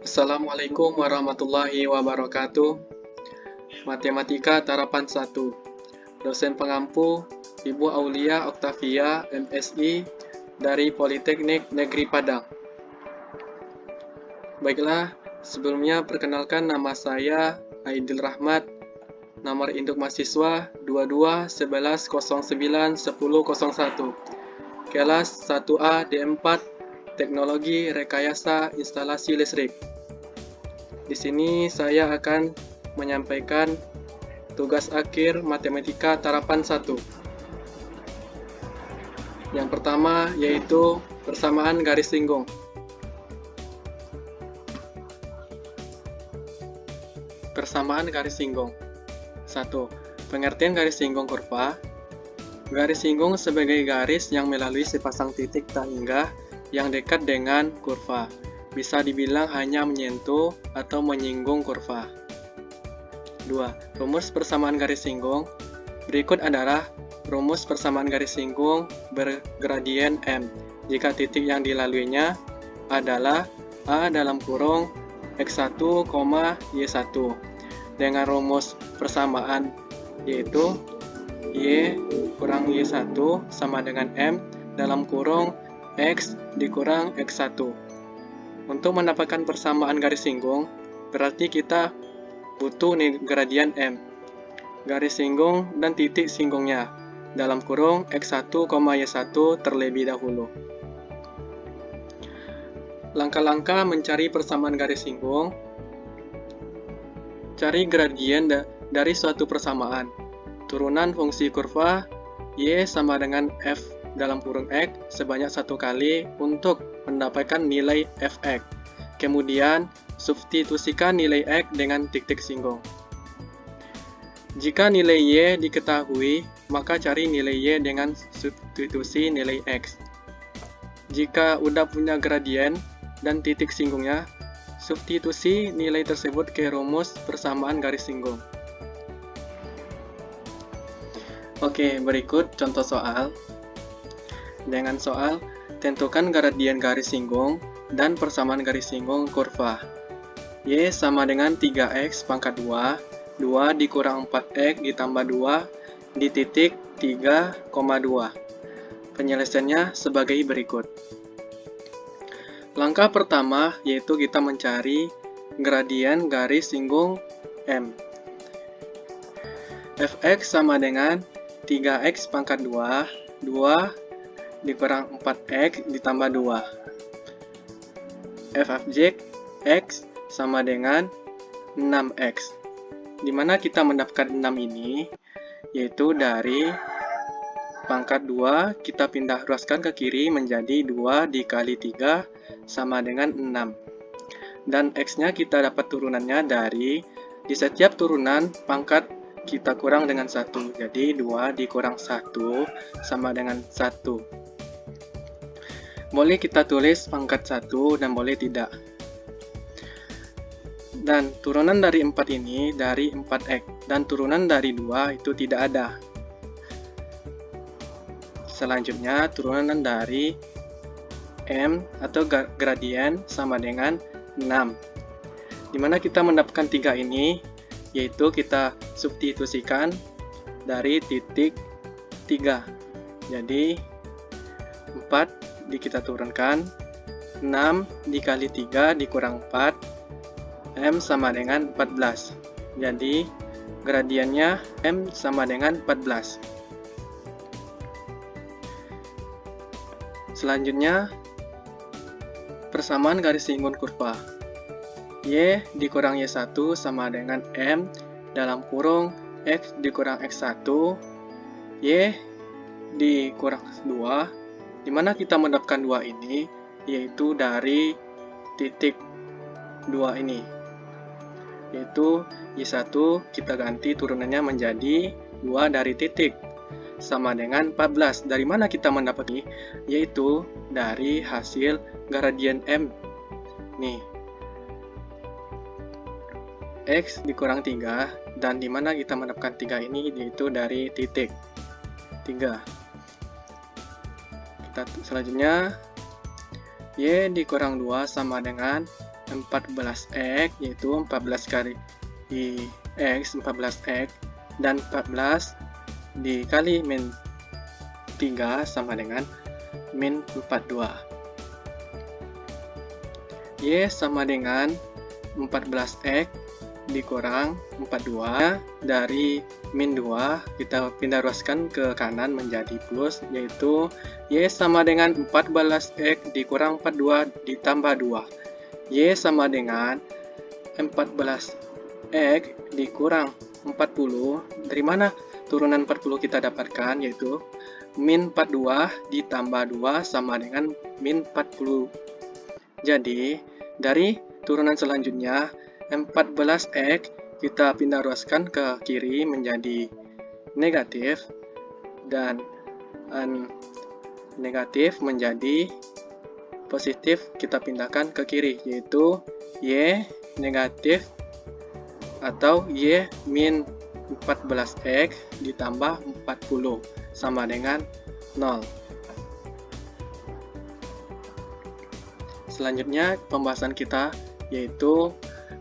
Assalamualaikum warahmatullahi wabarakatuh. Matematika Tarapan 1. Dosen pengampu Ibu Aulia Oktavia, MSI, dari Politeknik Negeri Padang. Baiklah, sebelumnya perkenalkan nama saya Aidil Rahmat, nomor induk mahasiswa 2211091001, kelas 1A D4, Teknologi Rekayasa Instalasi Listrik. Di sini saya akan menyampaikan tugas akhir Matematika Tarapan 1. Yang pertama yaitu persamaan garis singgung. Persamaan garis singgung. 1. Pengertian garis singgung kurva. Garis singgung sebagai garis yang melalui sepasang titik tak hinggah yang dekat dengan kurva. Bisa dibilang hanya menyentuh atau menyinggung kurva. 2. Rumus persamaan garis singgung. Berikut adalah rumus persamaan garis singgung bergradien M jika titik yang dilaluinya adalah A dalam kurung X1, Y1 dengan rumus persamaan yaitu Y kurang Y1 sama dengan M dalam kurung X dikurang X1. Untuk mendapatkan persamaan garis singgung, berarti kita butuh nih gradien M, garis singgung dan titik singgungnya, dalam kurung X1, Y1 terlebih dahulu. Langkah-langkah mencari persamaan garis singgung. Cari gradien dari suatu persamaan. Turunan fungsi kurva Y sama dengan F dalam kurung X sebanyak 1 kali untuk mendapatkan nilai Fx. Kemudian, substitusikan nilai X dengan titik singgung. Jika nilai Y diketahui, maka cari nilai Y dengan substitusi nilai X. Jika udah punya gradien dan titik singgungnya, substitusi nilai tersebut ke rumus persamaan garis singgung. Oke, berikut contoh soal. Dengan soal, tentukan gradien garis singgung dan persamaan garis singgung kurva. Y sama dengan 3x pangkat 2, 2 dikurang 4x ditambah 2 di titik 3,2. Penyelesaiannya sebagai berikut. Langkah pertama yaitu kita mencari gradien garis singgung M. Fx sama dengan 3x pangkat 2, 2 dikurang 4x ditambah 2. F objek x sama dengan 6x. Dimana kita mendapatkan 6 ini, yaitu dari pangkat 2, kita pindah ruaskan ke kiri menjadi 2 dikali 3 sama dengan 6. Dan x-nya kita dapat turunannya dari, di setiap turunan pangkat kita kurang dengan 1. Jadi 2 dikurang 1 sama dengan 1. Boleh kita tulis pangkat 1 dan boleh tidak. Dan turunan dari 4 ini dari 4x. Dan turunan dari 2 itu tidak ada. Selanjutnya turunan dari M atau gradien sama dengan 6. Dimana kita mendapatkan 3 ini, yaitu kita substitusikan dari titik 3. Jadi 4 kita turunkan, 6 dikali 3 dikurang 4, M sama dengan 14. Jadi gradiennya M sama dengan 14. Selanjutnya, persamaan garis singgung kurva. Y dikurang Y1 sama dengan M dalam kurung X dikurang X1, Y dikurang 2, dimana kita mendapatkan 2 ini, yaitu dari titik 2 ini. Yaitu Y1 kita ganti turunannya menjadi 2 dari titik, sama dengan 14. Dari mana kita mendapatkan? Yaitu dari hasil gradien M. Nih, X dikurang 3, dan dimana kita mendapatkan 3 ini, yaitu dari titik 3. Selanjutnya, Y dikurang 2 sama dengan 14x, yaitu 14 kali x, 14x, dan 14 dikali min 3 sama dengan min 42. Y sama dengan 14x dikurang 42, dari min 2 kita pindah ruaskan ke kanan menjadi plus, yaitu Y sama dengan 14x dikurang 42 ditambah 2. Y sama dengan 14x dikurang 40. Dari mana turunan 40 kita dapatkan, yaitu min 42 ditambah 2 sama dengan min 40. Jadi, dari turunan selanjutnya, 14x kita pindah ruaskan ke kiri menjadi negatif, dan negatif menjadi positif kita pindahkan ke kiri, yaitu Y negatif atau Y min 14x ditambah 40 sama dengan 0. Selanjutnya pembahasan kita yaitu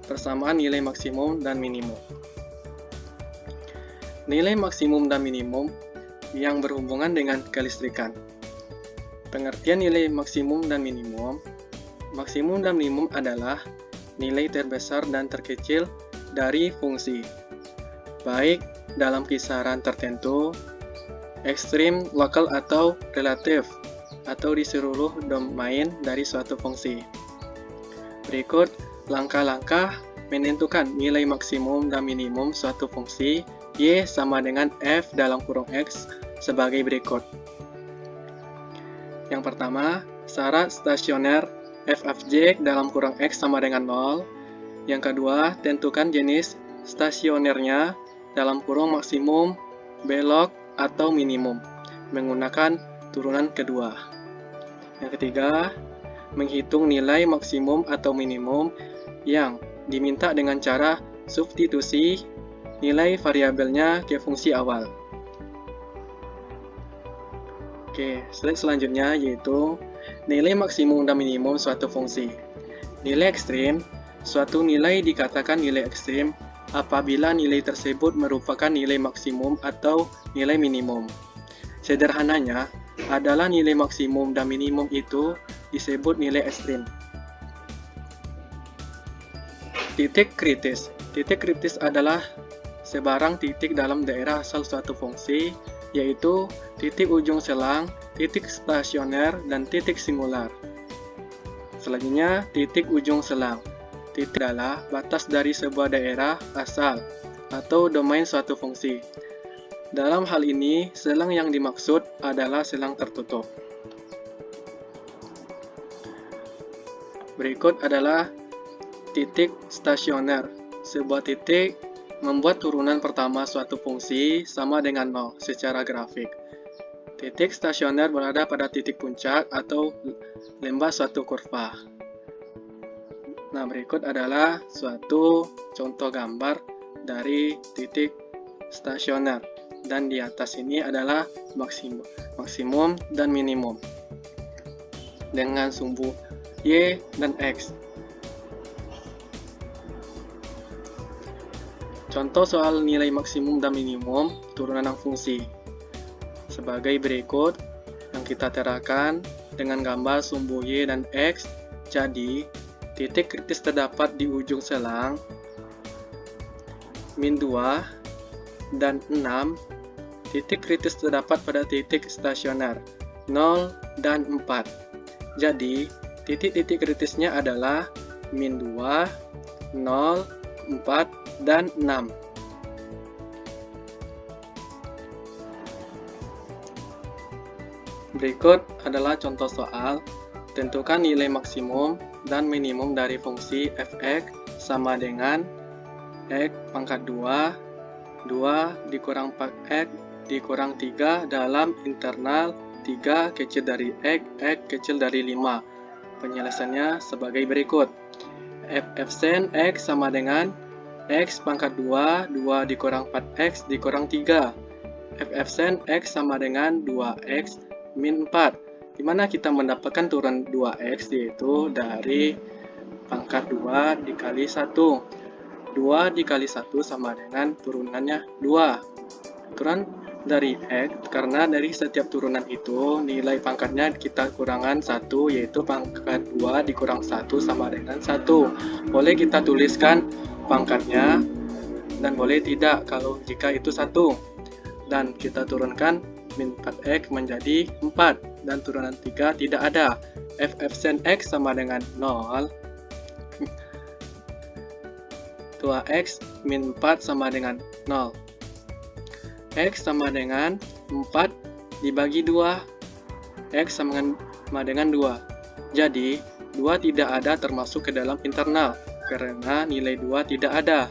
persamaan nilai maksimum dan minimum. Nilai maksimum dan minimum yang berhubungan dengan kelistrikan. Pengertian nilai maksimum dan minimum. Maksimum dan minimum adalah nilai terbesar dan terkecil dari fungsi, baik dalam kisaran tertentu, ekstrim, lokal, atau relatif, atau di seluruh domain dari suatu fungsi. Berikut langkah-langkah menentukan nilai maksimum dan minimum suatu fungsi Y sama dengan F dalam kurung X sebagai berikut. Yang pertama, syarat stasioner f(j) dalam kurung X sama dengan 0. Yang kedua, tentukan jenis stasionernya dalam kurung maksimum, belok, atau minimum menggunakan turunan kedua. Yang ketiga, menghitung nilai maksimum atau minimum yang diminta dengan cara substitusi nilai variabelnya ke fungsi awal. Oke, slide selanjutnya yaitu nilai maksimum dan minimum suatu fungsi. Nilai ekstrim. Suatu nilai dikatakan nilai ekstrim apabila nilai tersebut merupakan nilai maksimum atau nilai minimum. Sederhananya adalah nilai maksimum dan minimum itu disebut nilai ekstrim. Titik kritis. Titik kritis adalah sebarang titik dalam daerah asal suatu fungsi, yaitu titik ujung selang, titik stasioner, dan titik singular. Selanjutnya, titik ujung selang. Titik adalah batas dari sebuah daerah asal atau domain suatu fungsi. Dalam hal ini, selang yang dimaksud adalah selang tertutup. Berikut adalah titik stasioner. Sebuah titik membuat turunan pertama suatu fungsi sama dengan 0 secara grafik. Titik stasioner berada pada titik puncak atau lembah suatu kurva. Nah, berikut adalah suatu contoh gambar dari titik stasioner. Dan di atas ini adalah maksimum dan minimum dengan sumbu Y dan X. Contoh soal nilai maksimum dan minimum turunan fungsi sebagai berikut yang kita terakan dengan gambar sumbu Y dan X. Jadi, titik kritis terdapat di ujung selang min 2 dan 6. Titik kritis terdapat pada titik stasioner 0 dan 4. Jadi, titik-titik kritisnya adalah min 2, 0, 4, dan 6. Berikut adalah contoh soal. Tentukan nilai maksimum dan minimum dari fungsi f(x) sama dengan x pangkat 2, 2 dikurang 4x dikurang 3 dalam internal 3 kecil dari x kecil dari 5. Penyelesaiannya sebagai berikut. F(sen x) sama dengan x pangkat 2, 2 dikurang 4x dikurang 3. F(sen x) sama dengan 2x min 4. Di mana kita mendapatkan turunan 2x, yaitu dari pangkat 2 dikali 1. 2 dikali 1 sama dengan turunannya 2. Turunan dari X, karena dari setiap turunan itu nilai pangkatnya kita kurangan 1, yaitu pangkat 2 dikurang 1 sama dengan 1. Boleh kita tuliskan pangkatnya dan boleh tidak kalau jika itu 1. Dan kita turunkan min 4X menjadi 4, dan turunan 3 tidak ada. F sen X sama dengan 0. 2X min 4 sama dengan 0. X sama dengan 4 dibagi 2. X sama dengan 2. Jadi, 2 tidak ada termasuk ke dalam internal, karena nilai 2 tidak ada.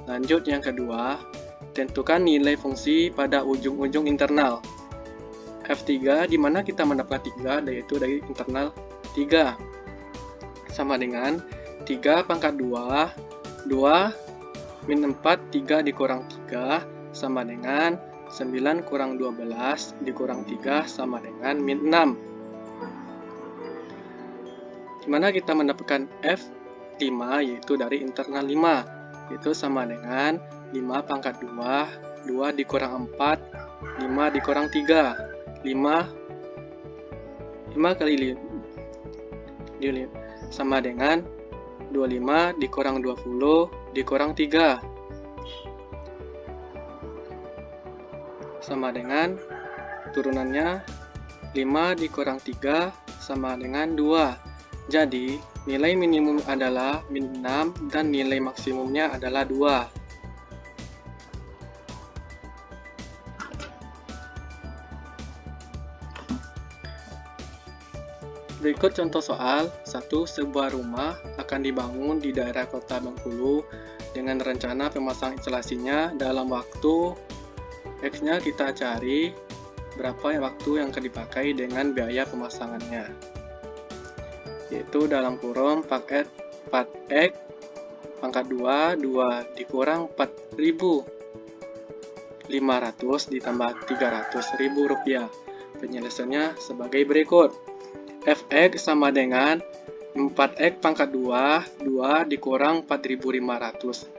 Lanjut yang kedua, tentukan nilai fungsi pada ujung-ujung internal. F3, di mana kita mendapat 3, yaitu dari internal 3. Sama dengan 3 pangkat 2, 2 min 4, 3 dikurang 3, sama dengan 9 kurang 12 dikurang 3 sama dengan min 6. Dimana kita mendapatkan F5, yaitu dari internal 5, yaitu sama dengan 5 pangkat 2, 2 dikurang 4, 5 dikurang 3, 5 kali 5 sama dengan 25 dikurang 20 dikurang 3. Sama dengan turunannya 5 dikurang 3 sama dengan 2. Jadi, nilai minimum adalah min 6 dan nilai maksimumnya adalah 2. Berikut contoh soal. 1. Sebuah rumah akan dibangun di daerah kota Bengkulu dengan rencana pemasangan instalasinya dalam waktu X-nya kita cari berapa waktu yang akan dipakai dengan biaya pemasangannya, yaitu dalam kurung 4X pangkat 2, 2 dikurang 4.500 ditambah 300.000 rupiah. Penyelesaiannya sebagai berikut. Fx sama dengan 4X pangkat 2, 2 dikurang 4.500,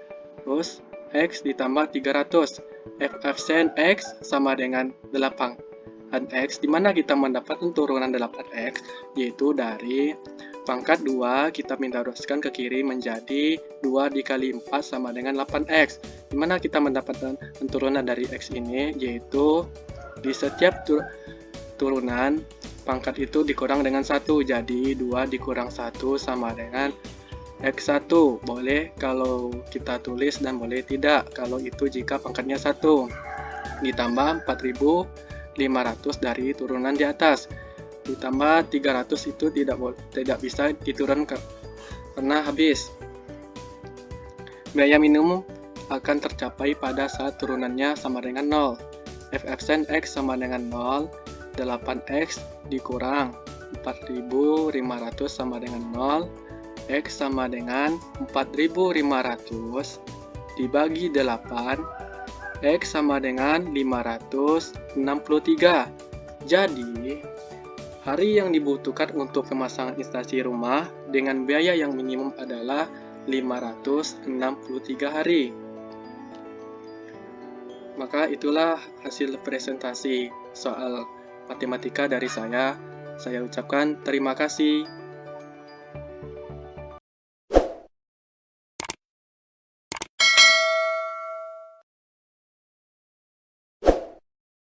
terus X ditambah 300. F sen X sama dengan 8X, dimana kita mendapatkan turunan 8X, yaitu dari pangkat 2 kita minta teruskan ke kiri menjadi 2 dikali 4 sama dengan 8X, dimana kita mendapatkan turunan dari X ini, yaitu di setiap turunan pangkat itu dikurang dengan 1, jadi 2 dikurang 1 sama dengan X1. Boleh kalau kita tulis dan boleh tidak kalau itu jika pangkatnya 1. Ditambah 4.500 dari turunan di atas. Ditambah 300 itu tidak bisa diturunkan karena habis. Biaya minimum akan tercapai pada saat turunannya sama dengan 0. F sen X sama dengan 0. 8X dikurang 4.500 sama dengan 0. X sama dengan 4.500 dibagi 8, X sama dengan 563. Jadi, hari yang dibutuhkan untuk pemasangan instalasi rumah dengan biaya yang minimum adalah 563 hari. Maka itulah hasil presentasi soal matematika dari saya. Saya ucapkan terima kasih.